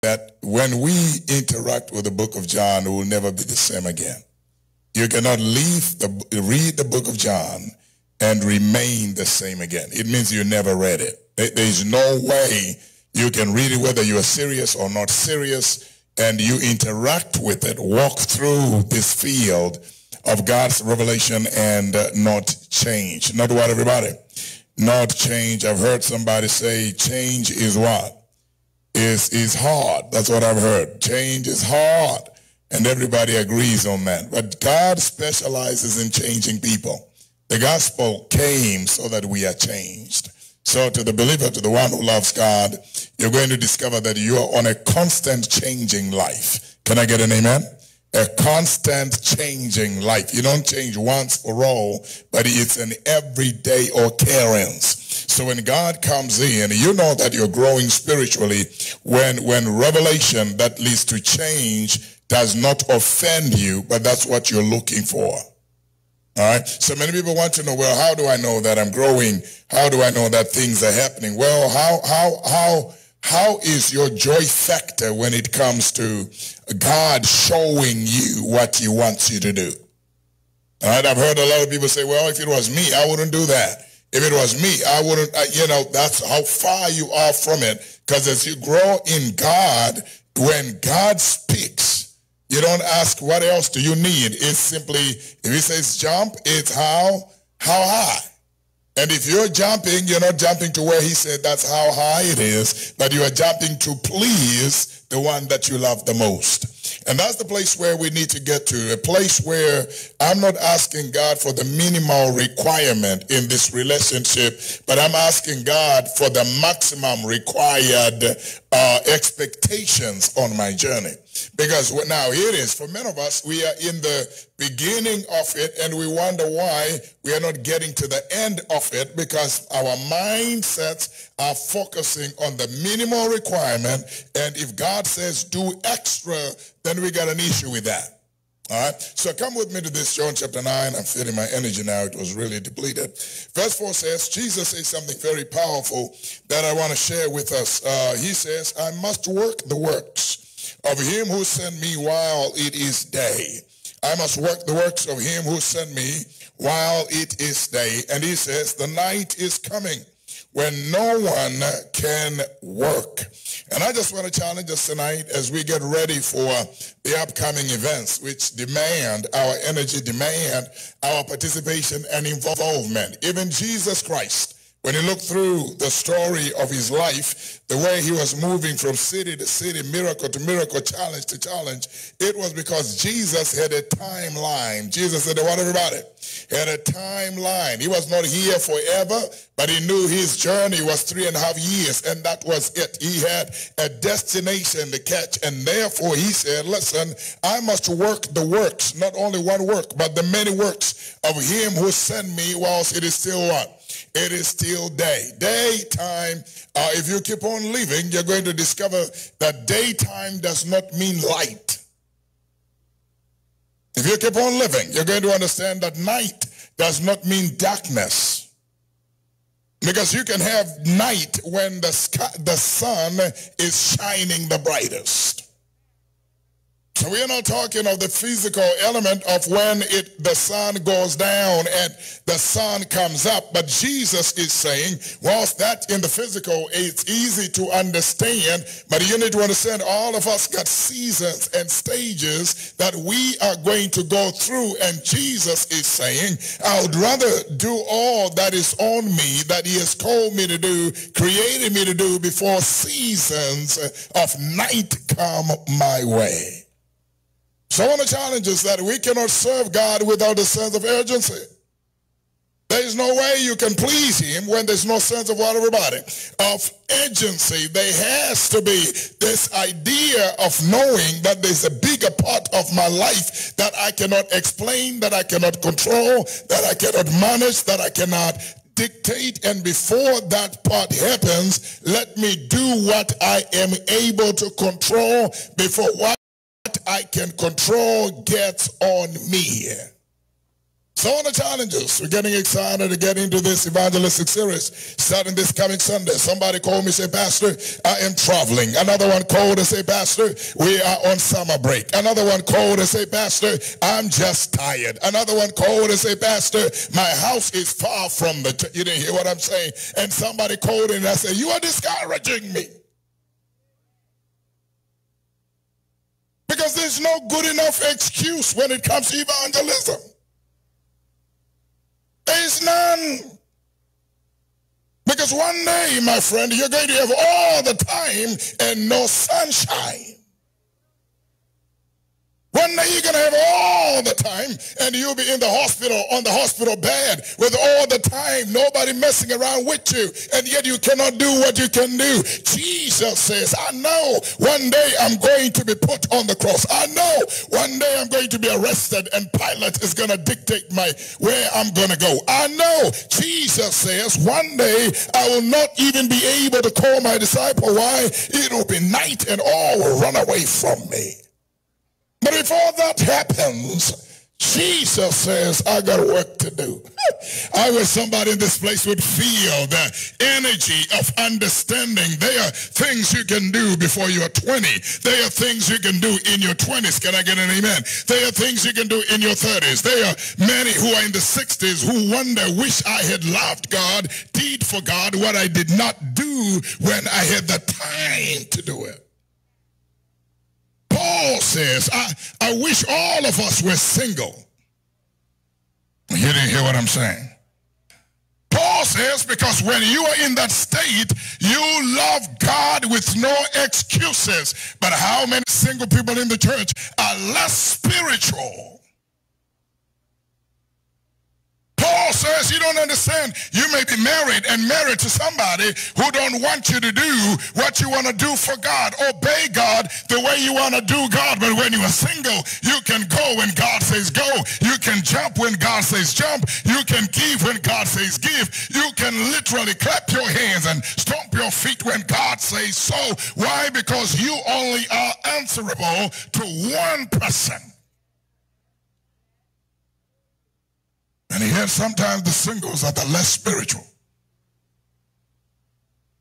that when we interact with the book of John, we will never be the same again. You cannot read the book of John and remain the same again. It means you never read it. There is no way you can read it whether you are serious or not serious, and you interact with it, walk through this field of God's revelation and not change. Not what, everybody? Not change. I've heard somebody say change is what? Is hard. That's what I've heard. Change is hard. And everybody agrees on that. But God specializes in changing people. The gospel came so that we are changed. So to the believer, to the one who loves God, you're going to discover that you are on a constant changing life. Can I get an amen? A constant changing life. You don't change once for all, but it's an everyday occurrence. So when God comes in, you know that you're growing spiritually when revelation that leads to change does not offend you, but that's what you're looking for. All right. So many people want to know, well, how do I know that I'm growing? How do I know that things are happening? Well, how is your joy factor when it comes to God showing you what he wants you to do? All right. I've heard a lot of people say, well, if it was me, I wouldn't do that. If it was me, I wouldn't, that's how far you are from it. Because as you grow in God, when God speaks, you don't ask what else do you need. It's simply, if he says jump, it's how high. And if you're jumping, you're not jumping to where he said that's how high it is, but you are jumping to please the one that you love the most. And that's the place where we need to get to, a place where I'm not asking God for the minimal requirement in this relationship, but I'm asking God for the maximum required expectations on my journey. Because now here it is, for many of us, we are in the beginning of it and we wonder why we are not getting to the end of it, because our mindsets are focusing on the minimal requirement, and if God says do extra, then we got an issue with that. All right, so come with me to this, John chapter 9. I'm feeling my energy now. It was really depleted. Verse 4 says, Jesus says something very powerful that I want to share with us. He says, I must work the works of him who sent me while it is day. I must work the works of him who sent me while it is day. And he says, the night is coming when no one can work. And I just want to challenge us tonight as we get ready for the upcoming events, which demand our energy, demand our participation and involvement. Even Jesus Christ, when you look through the story of his life, the way he was moving from city to city, miracle to miracle, challenge to challenge, it was because Jesus had a timeline. Jesus said, what, everybody? He had a timeline. He was not here forever, but he knew his journey was 3.5 years, and that was it. He had a destination to catch, and therefore he said, listen, I must work the works, not only one work, but the many works of him who sent me whilst it is still what? It is still day. Daytime, if you keep on living, you're going to discover that daytime does not mean light. If you keep on living, you're going to understand that night does not mean darkness. Because you can have night when the sun is shining the brightest. So we are not talking of the physical element of when the sun goes down and the sun comes up. But Jesus is saying, whilst that in the physical, it's easy to understand, but you need to understand all of us got seasons and stages that we are going to go through. And Jesus is saying, I would rather do all that is on me, that he has called me to do, created me to do, before seasons of night come my way. So I want to challenge us that we cannot serve God without a sense of urgency. There is no way you can please him when there's no sense of what, everybody? Of urgency. There has to be this idea of knowing that there's a bigger part of my life that I cannot explain, that I cannot control, that I cannot manage, that I cannot dictate. And before that part happens, let me do what I am able to control before what I can control gets on me. So on the challenges, we're getting excited to get into this evangelistic series starting this coming Sunday. Somebody called me, say, Pastor, I am traveling. Another one called and say, Pastor, we are on summer break. Another one called and say, Pastor, I'm just tired. Another one called and say, Pastor, my house is far from the you didn't hear what I'm saying? And somebody called and I said, you are discouraging me. Because there's no good enough excuse when it comes to evangelism. There is none. Because one day, my friend, you're going to have all the time and no sunshine. One day you're going to have all the time and you'll be in the hospital, on the hospital bed with all the time, nobody messing around with you, and yet you cannot do what you can do. Jesus says, I know one day I'm going to be put on the cross. I know one day I'm going to be arrested and Pilate is going to dictate where I'm going to go. I know Jesus says one day I will not even be able to call my disciple. Why? It will be night and all will run away from me. But before that happens, Jesus says, I got work to do. I wish somebody in this place would feel the energy of understanding. There are things you can do before you're 20. There are things you can do in your 20s. Can I get an amen? There are things you can do in your 30s. There are many who are in the 60s who wonder, wish I had loved God, did for God what I did not do when I had the time to do it. Paul says, I wish all of us were single. You didn't hear what I'm saying. Paul says, because when you are in that state, you love God with no excuses. But how many single people in the church are less spiritual? Paul says, you don't understand. You may be married and married to somebody who don't want you to do what you want to do for God. Obey God the way you want to do God. But when you are single, you can go when God says go. You can jump when God says jump. You can give when God says give. You can literally clap your hands and stomp your feet when God says so. Why? Because you only are answerable to one person. And yet sometimes the singles are the less spiritual.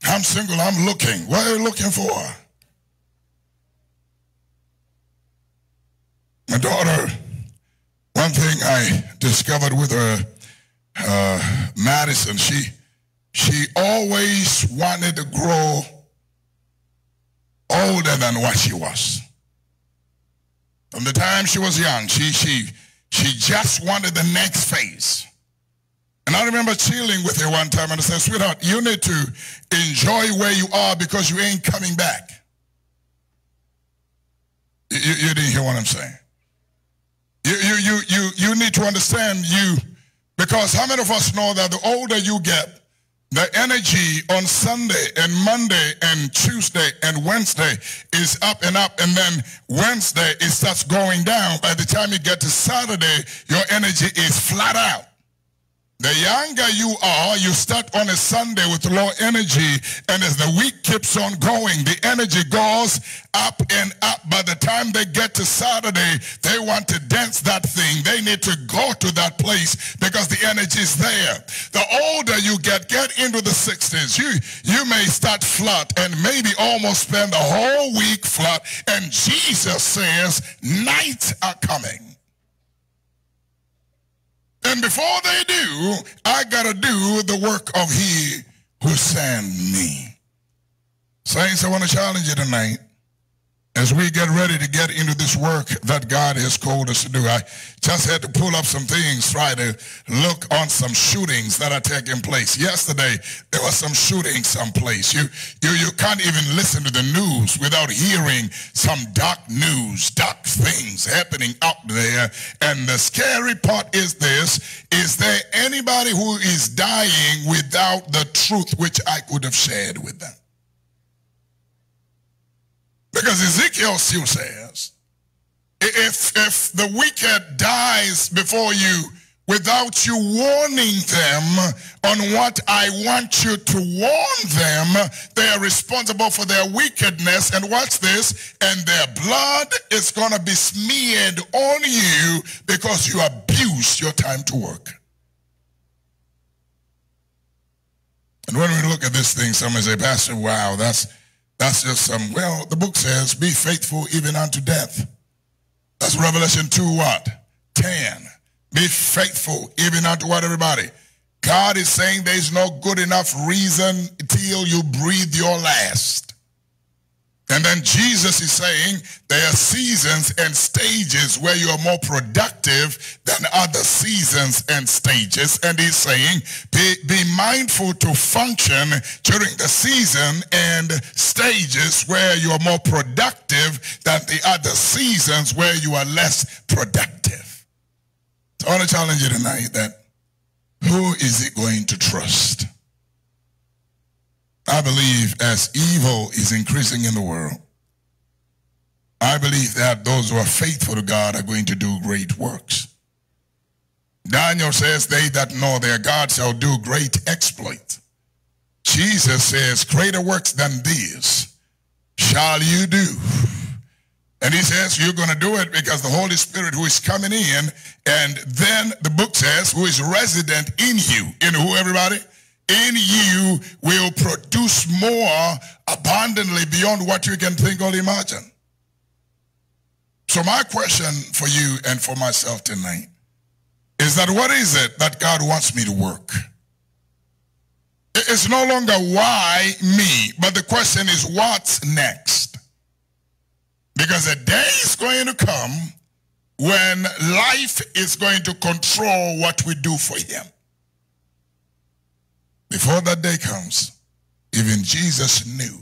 I'm single, I'm looking. What are you looking for? My daughter, one thing I discovered with her, Madison, she always wanted to grow older than what she was. From the time she was young, she just wanted the next phase. And I remember chilling with her one time and I said, sweetheart, you need to enjoy where you are because you ain't coming back. You didn't hear what I'm saying. You need to understand because how many of us know that the older you get, the energy on Sunday and Monday and Tuesday and Wednesday is up and up, and then Wednesday it starts going down. By the time you get to Saturday, your energy is flat out. The younger you are, you start on a Sunday with low energy, and as the week keeps on going, the energy goes up and up. By the time they get to Saturday, they want to dance that thing. They need to go to that place because the energy is there. The older you get into the 60s, you may start flat and maybe almost spend the whole week flat, and Jesus says, nights are coming. And before they do, I got to do the work of he who sent me. Saints, I want to challenge you tonight as we get ready to get into this work that God has called us to do. I just had to pull up some things, try to look on some shootings that are taking place. Yesterday, there was some shooting someplace. You can't even listen to the news without hearing some dark news, dark things happening out there. And the scary part is this: is there anybody who is dying without the truth which I could have shared with them? Because Ezekiel still says, if the wicked dies before you without you warning them on what I want you to warn them. They are responsible for their wickedness, and watch this, and their blood is going to be smeared on you because you abused your time to work. And when we look at this thing, someone say, Pastor, wow, that's just some, well, the book says, be faithful even unto death. That's Revelation 2, what? 10. Be faithful even unto what, everybody? God is saying there's no good enough reason till you breathe your last. And then Jesus is saying there are seasons and stages where you are more productive than other seasons and stages. And he's saying be mindful to function during the season and stages where you are more productive than the other seasons where you are less productive. So I want to challenge you tonight that who is it going to trust? I believe as evil is increasing in the world, I believe that those who are faithful to God are going to do great works. Daniel says, they that know their God shall do great exploits. Jesus says, greater works than these shall you do. And he says, you're going to do it because the Holy Spirit who is coming in, and then the book says, who is resident in you. In who, everybody? In you will produce more abundantly beyond what you can think or imagine. So my question for you and for myself tonight is that what is it that God wants me to work? It's no longer why me, but the question is what's next? Because a day is going to come when life is going to control what we do for him. Before that day comes, even Jesus knew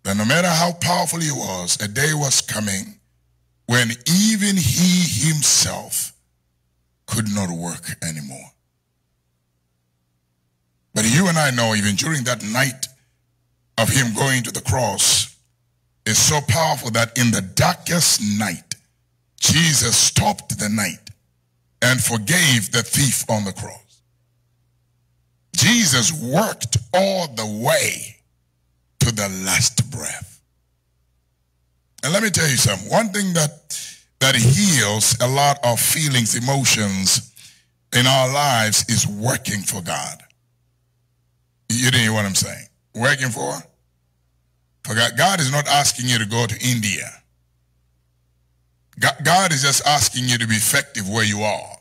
that no matter how powerful he was, a day was coming when even he himself could not work anymore. But you and I know even during that night of him going to the cross, is so powerful that in the darkest night, Jesus stopped the night and forgave the thief on the cross. Jesus worked all the way to the last breath. And let me tell you something. One thing that heals a lot of feelings, emotions in our lives is working for God. You didn't hear what I'm saying? Working for? God is not asking you to go to India. God is just asking you to be effective where you are.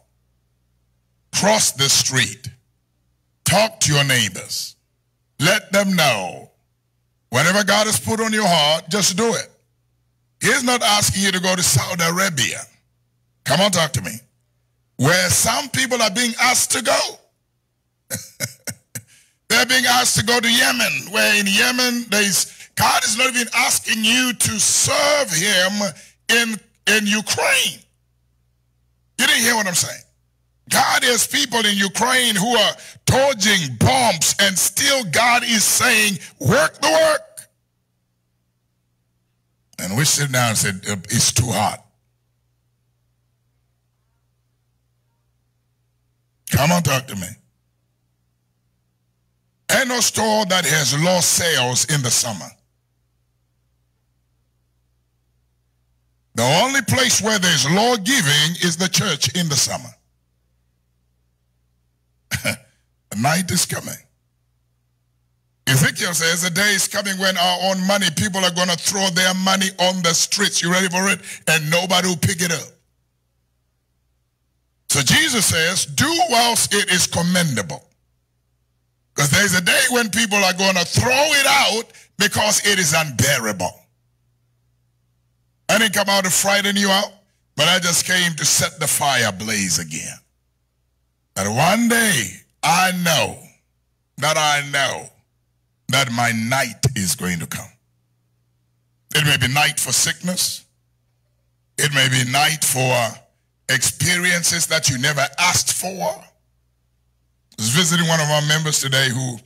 Cross the street. Talk to your neighbors. Let them know. Whatever God has put on your heart, just do it. He's not asking you to go to Saudi Arabia. Come on, talk to me. Where some people are being asked to go. They're being asked to go to Yemen, where in Yemen God is not even asking you to serve him in Ukraine. You didn't hear what I'm saying? God has people in Ukraine who are dodging bombs, and still God is saying, work the work. And we sit down and said, it's too hot. Come on, talk to me. Ain't no store that has lost sales in the summer. The only place where there's law giving is the church in the summer. The night is coming. Ezekiel says the day is coming when our own money, people are going to throw their money on the streets. You ready for it? And nobody will pick it up. So Jesus says, do whilst it is commendable. Because there's a day when people are going to throw it out because it is unbearable. I didn't come out to frighten you out, but I just came to set the fire ablaze again. That one day I know that my night is going to come. It may be night for sickness. It may be night for experiences that you never asked for. I was visiting one of our members today who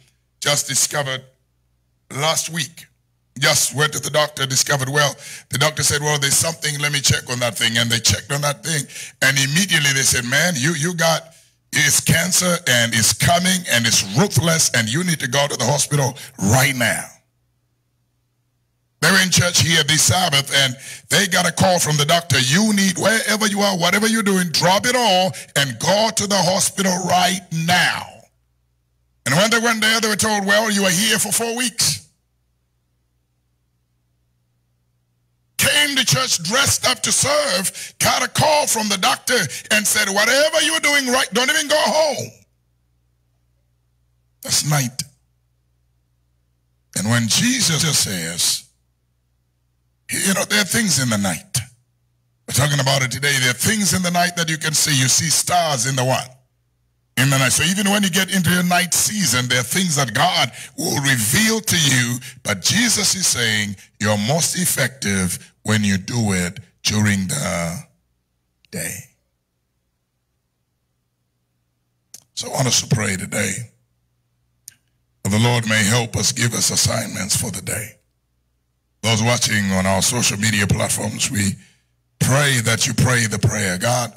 just discovered last week Just went to the doctor, discovered, well, the doctor said, well, there's something, let me check on that thing. And they checked on that thing. And immediately they said, man, you got, it's cancer and it's coming and it's ruthless and you need to go to the hospital right now. They were in church here this Sabbath and they got a call from the doctor. You need, wherever you are, whatever you're doing, drop it all and go to the hospital right now. And when they went there, they were told, well, you are here for 4 weeks. Came to church dressed up to serve, got a call from the doctor and said, whatever you're doing right, don't even go home. That's night. And when Jesus says, you know, there are things in the night. We're talking about it today. There are things in the night that you can see. You see stars in the what? In the night. So even when you get into your night season, there are things that God will reveal to you. But Jesus is saying you're most effective when you do it during the day. So I want us to pray today. The Lord may help us, give us assignments for the day. Those watching on our social media platforms, we pray that you pray the prayer. God,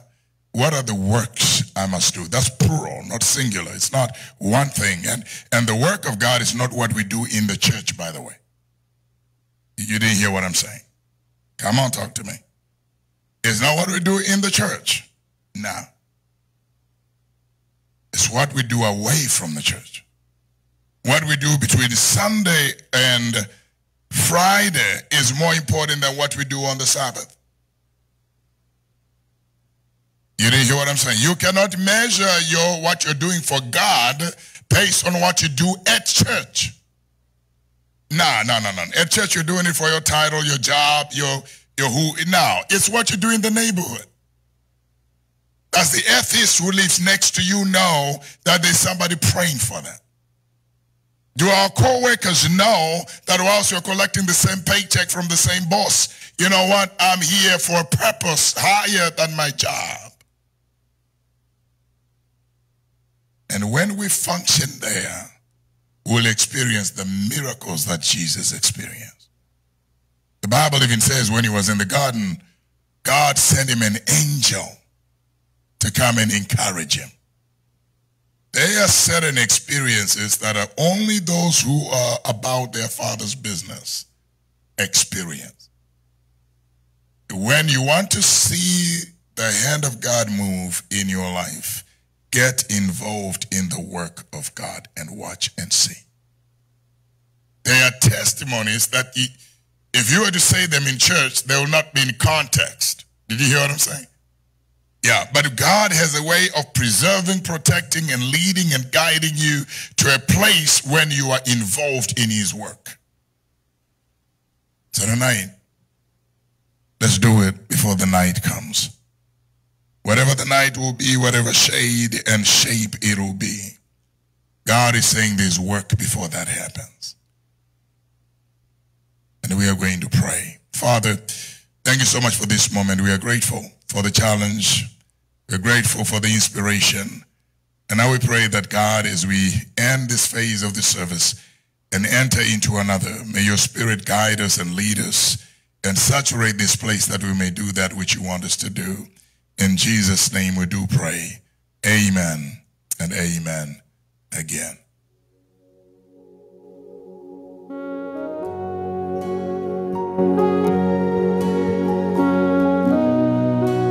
what are the works I must do? That's plural, not singular. It's not one thing. And the work of God is not what we do in the church, by the way. You didn't hear what I'm saying. Come on, talk to me. It's not what we do in the church. No. It's what we do away from the church. What we do between Sunday and Friday is more important than what we do on the Sabbath. You didn't hear what I'm saying? You cannot measure what you're doing for God based on what you do at church. No. At church, you're doing it for your title, your job, your who. No, it's what you do in the neighborhood. Does the atheist who lives next to you know that there's somebody praying for them? Do our co-workers know that whilst you're collecting the same paycheck from the same boss, you know what? I'm here for a purpose higher than my job. And when we function there, we'll experience the miracles that Jesus experienced. The Bible even says when he was in the garden, God sent him an angel to come and encourage him. There are certain experiences that are only those who are about their Father's business experience. When you want to see the hand of God move in your life, get involved in the work of God and watch and see. There are testimonies that if you were to say them in church, they will not be in context. Did you hear what I'm saying? Yeah, but God has a way of preserving, protecting, and leading and guiding you to a place when you are involved in his work. So tonight, let's do it before the night comes. Whatever the night will be, whatever shade and shape it will be, God is saying there's work before that happens. And we are going to pray. Father, thank you so much for this moment. We are grateful for the challenge. We're grateful for the inspiration. And now we pray that God, as we end this phase of the service and enter into another, may your spirit guide us and lead us and saturate this place that we may do that which you want us to do. In Jesus' name we do pray. Amen and amen again.